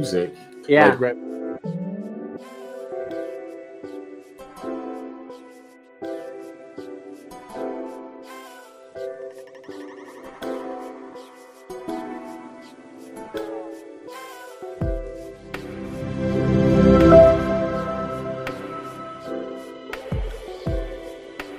music. Yeah. Like, right.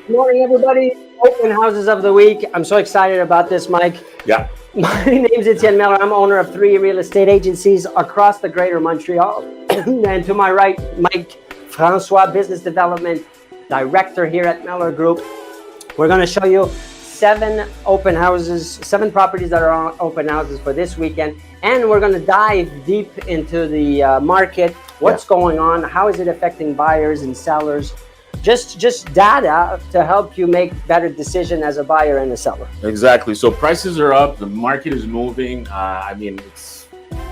Good morning, everybody. Open houses of the week. I'm so excited about this, Mike. Yeah. My name's Étienne Mellor. I'm owner of 3 real estate agencies across the greater Montreal. And to my right, Mike Francois, business development director here at Mellor Group. We're going to show you 7 open houses, 7 properties that are on open houses for this weekend. And we're going to dive deep into the market. What's going on? How is it affecting buyers and sellers? Just data to help you make better decision as a buyer and a seller. Exactly. So prices are up. The market is moving. I mean,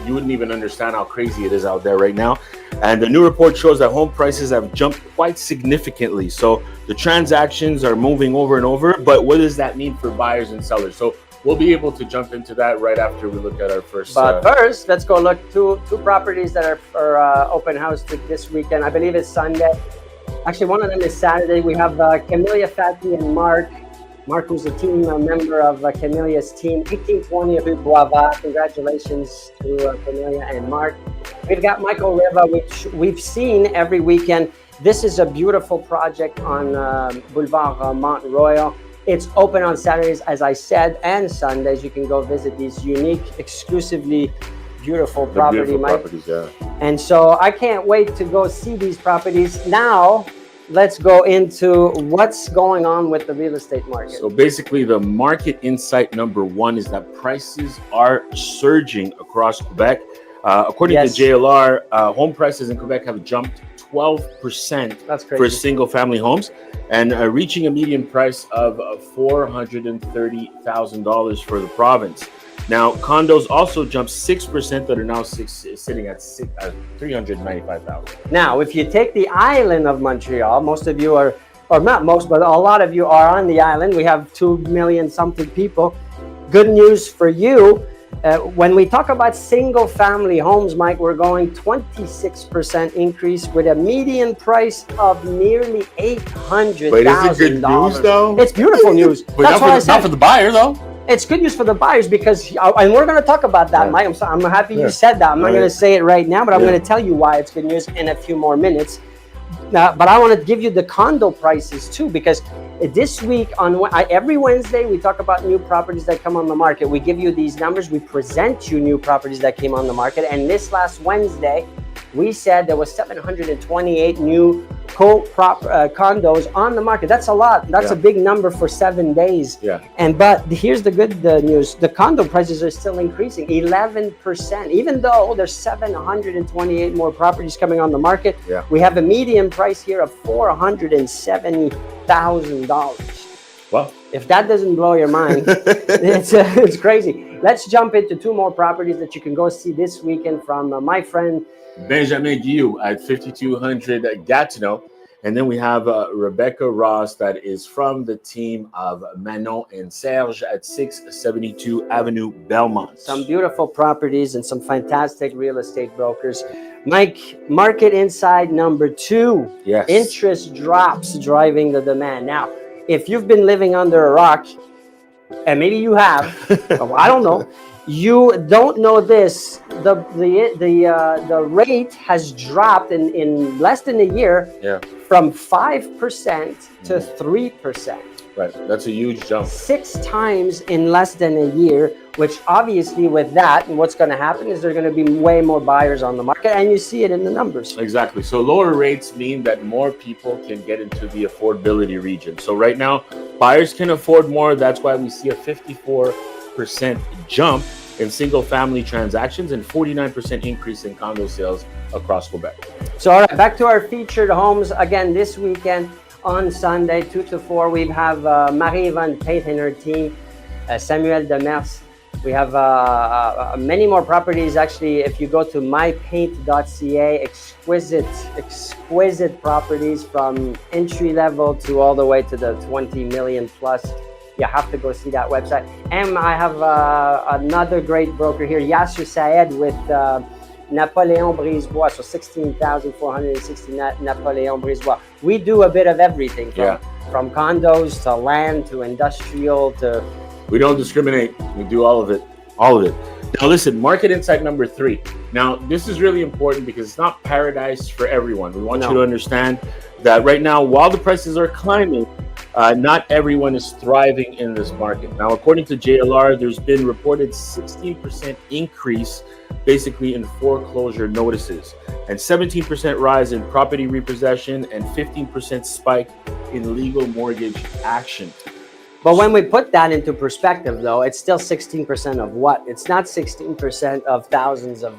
you wouldn't even understand how crazy it is out there right now. And the new report shows that home prices have jumped quite significantly. So the transactions are moving over and over. But what does that mean for buyers and sellers? So we'll be able to jump into that right after we look at our first. But first, let's go look two properties that are open house this weekend. I believe it's Sunday. Actually, one of them is Saturday. We have Camellia Fatty and Mark. Mark, who's a member of Camelia's team, 1820 Rue Boisvert. Congratulations to Camellia and Mark. We've got Michael Riva, which we've seen every weekend. This is a beautiful project on Boulevard Mont Royal. It's open on Saturdays, as I said, and Sundays. You can go visit these unique, exclusively beautiful property, Mike. Yeah. And so I can't wait to go see these properties. Now, let's go into what's going on with the real estate market. So basically, the market insight number 1 is that prices are surging across Quebec. According to JLR, home prices in Quebec have jumped 12% for single-family homes, and reaching a median price of $430,000 for the province. Now, condos also jumped 6%, that are now sitting at $395,000. Now, if you take the island of Montreal, most of you are, or not most, but a lot of you are on the island. We have 2 million something people. Good news for you. When we talk about single family homes, Mike, we're going 26% increase with a median price of nearly $800,000. But is it good news, though? It's beautiful news. That's why I said. Not for the buyer, though. It's good news for the buyers because, and we're going to talk about that, Mike. I'm happy you said that. I'm not going to say it right now, but I'm going to tell you why it's good news in a few more minutes. But I want to give you the condo prices too, because this week every Wednesday we talk about new properties that come on the market. We give you these numbers. We present you new properties that came on the market. And this last Wednesday, we said there was 728 new condos on the market. That's a lot. That's a big number for 7 days. But here's the good news. The condo prices are still increasing 11%. Even though there's 728 more properties coming on the market, we have a median price here of $470,000. Well, if that doesn't blow your mind, it's crazy. Let's jump into 2 more properties that you can go see this weekend from my friend Benjamin Guillou at 5200 Gatineau. And then we have Rebecca Ross, that is from the team of Manon and Serge at 672 Avenue Belmont. Some beautiful properties and some fantastic real estate brokers. Mike, market inside number 2. Yes. Interest drops driving the demand. Now, if you've been living under a rock, and maybe you have, I don't know, you don't know this. The rate has dropped in less than a year from 5% to 3%. Right, that's a huge jump. 6 times in less than a year, which obviously with that, what's going to happen is there are going to be way more buyers on the market, and you see it in the numbers. Exactly. So lower rates mean that more people can get into the affordability region. So right now, buyers can afford more. That's why we see a 54% jump in single-family transactions and 49% increase in condo sales across Quebec. So, all right, back to our featured homes. Again, this weekend on Sunday, 2 to 4, we have Marie-Yvonne Tate and her team, Samuel Demers. We have many more properties. Actually, if you go to mypaint.ca, exquisite properties from entry level to all the way to the 20 million plus. You have to go see that website. And I have another great broker here, Yasser Saed with Napoléon Brisebois, so 16,460 Napoléon Brisebois. We do a bit of everything from condos to land to industrial to. We don't discriminate. We do all of it. All of it. Now listen, market insight number 3. Now this is really important because it's not paradise for everyone. We want you to understand that right now, while the prices are climbing, not everyone is thriving in this market. Now, according to JLR, there's been reported 16% increase basically in foreclosure notices and 17% rise in property repossession and 15% spike in legal mortgage action. But when we put that into perspective, though, it's still 16% of what? It's not 16% of thousands of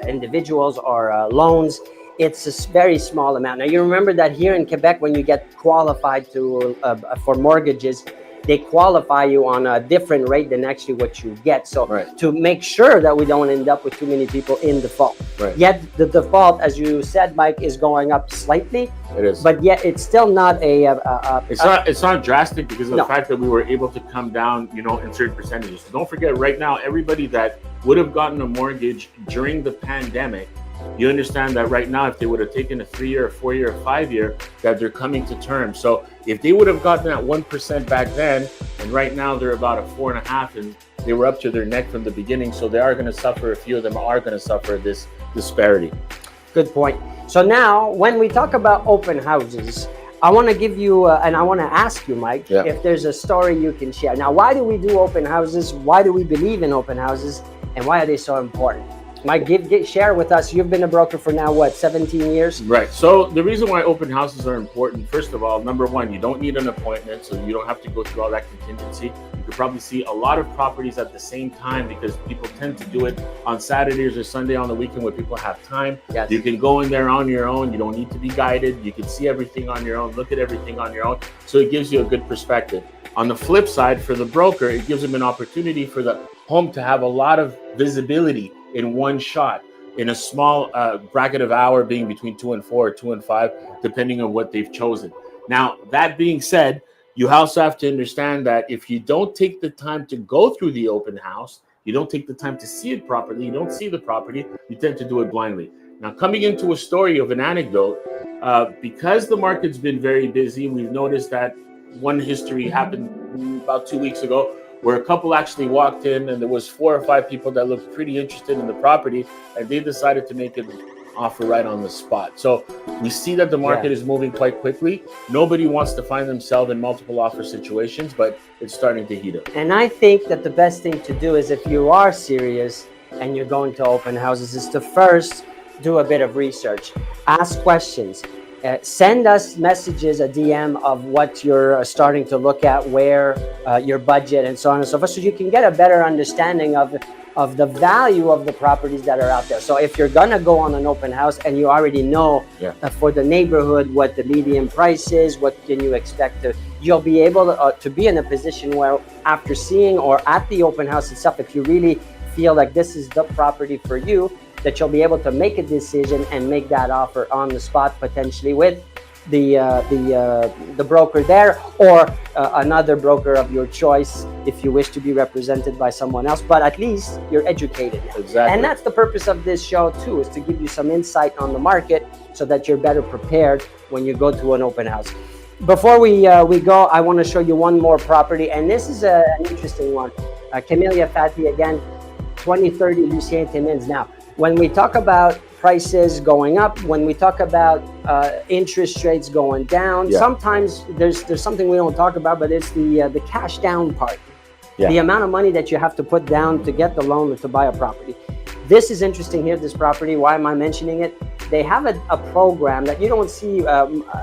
individuals or loans. It's a very small amount. Now, you remember that here in Quebec, when you get qualified to for mortgages, they qualify you on a different rate than actually what you get. So to make sure that we don't end up with too many people in default. Yet the default, as you said, Mike, is going up slightly. It is. But yet it's still not it's not drastic because of the fact that we were able to come down, in certain percentages. So don't forget, right now, everybody that would have gotten a mortgage during the pandemic, you understand that right now, if they would have taken a 3-year, a 4-year, a 5-year, that they're coming to term. So if they would have gotten that 1% back then, and right now they're about a 4.5%, and they were up to their neck from the beginning. So they are going to suffer. A few of them are going to suffer this disparity. Good point. So now, when we talk about open houses, I want to give you, and I want to ask you, Mike, if there's a story you can share. Now, why do we do open houses? Why do we believe in open houses? And why are they so important? Mike, share with us. You've been a broker for now, 17 years? Right. So the reason why open houses are important, first of all, number one, you don't need an appointment, so you don't have to go through all that contingency. You could probably see a lot of properties at the same time because people tend to do it on Saturdays or Sunday on the weekend when people have time. Yes. You can go in there on your own. You don't need to be guided. You can see everything on your own, look at everything on your own. So it gives you a good perspective. On the flip side, for the broker, it gives them an opportunity for the home to have a lot of visibility in one shot, in a small bracket of hour being between 2 and 4 or 2 and 5, depending on what they've chosen. Now, that being said, you also have to understand that if you don't take the time to go through the open house, you don't take the time to see it properly, you don't see the property, you tend to do it blindly. Now, coming into a story of an anecdote, because the market's been very busy, we've noticed that one history happened about 2 weeks ago where a couple actually walked in and there was 4 or 5 people that looked pretty interested in the property and they decided to make an offer right on the spot. So we see that the market is moving quite quickly. Nobody wants to find themselves in multiple offer situations, but it's starting to heat up. And I think that the best thing to do is, if you are serious and you're going to open houses, is to first do a bit of research, ask questions. Send us messages, a DM of what you're starting to look at, where your budget and so on and so forth, so you can get a better understanding of the value of the properties that are out there. So if you're gonna go on an open house and you already know for the neighborhood what the median price is, what can you expect you'll be able to be in a position where, after seeing or at the open house itself, if you really feel like this is the property for you, that you'll be able to make a decision and make that offer on the spot, potentially with the broker there, or another broker of your choice if you wish to be represented by someone else. But at least you're educated now. Exactly. And that's the purpose of this show too, is to give you some insight on the market so that you're better prepared when you go to an open house. Before we go, I want to show you one more property, and this is an interesting one. Camellia Fati again, 2030 Lucien Timmins. Now, when we talk about prices going up, when we talk about interest rates going down, sometimes there's something we don't talk about, but it's the cash down part. The amount of money that you have to put down to get the loan or to buy a property. This is interesting here, this property. Why am I mentioning it? They have a program that you don't see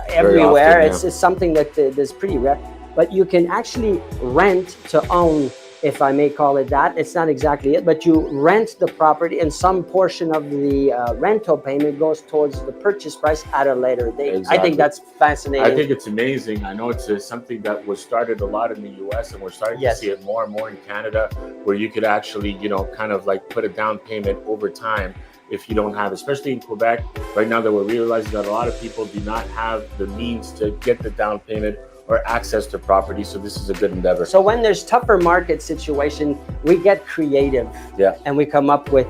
everywhere. Often, it's something that is pretty rare, but you can actually rent to own, if I may call it that. It's not exactly it, but you rent the property and some portion of the rental payment goes towards the purchase price at a later date. Exactly. I think that's fascinating. I think it's amazing. I know it's something that was started a lot in the US, and we're starting to see it more and more in Canada, where you could actually, kind of like put a down payment over time if you don't have, especially in Quebec right now, that we're realizing that a lot of people do not have the means to get the down payment or access to property. So this is a good endeavor. So when there's tougher market situation, we get creative, and we come up with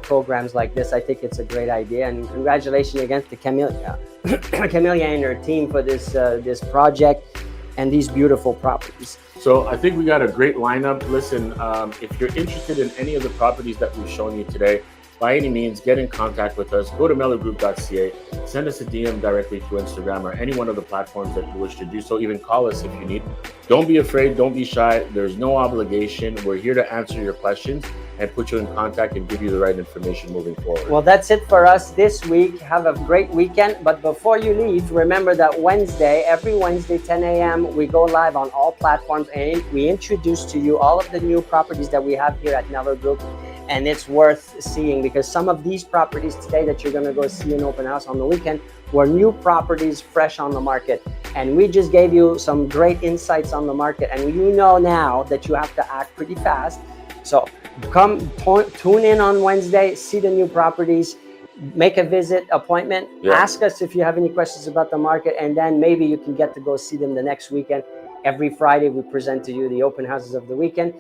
programs like this. I think it's a great idea, and congratulations again to Camelia and her team for this project and these beautiful properties. So I think we got a great lineup. Listen, if you're interested in any of the properties that we've shown you today, by any means, get in contact with us. Go to mellorgroup.ca, send us a DM directly through Instagram or any one of the platforms that you wish to do so. Even call us if you need. Don't be afraid. Don't be shy. There's no obligation. We're here to answer your questions and put you in contact and give you the right information moving forward. Well, that's it for us this week. Have a great weekend. But before you leave, remember that every Wednesday, 10 a.m., we go live on all platforms and we introduce to you all of the new properties that we have here at Mellor Group. And it's worth seeing because some of these properties today that you're going to go see in open house on the weekend were new properties fresh on the market. And we just gave you some great insights on the market. And you know now that you have to act pretty fast. So come tune in on Wednesday, see the new properties, make a visit appointment, ask us if you have any questions about the market, and then maybe you can get to go see them the next weekend. Every Friday, we present to you the open houses of the weekend.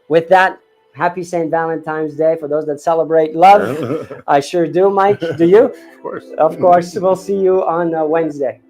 With that, happy St. Valentine's Day for those that celebrate love. I sure do, Mike. Do you? Of course. Of course. We'll see you on Wednesday.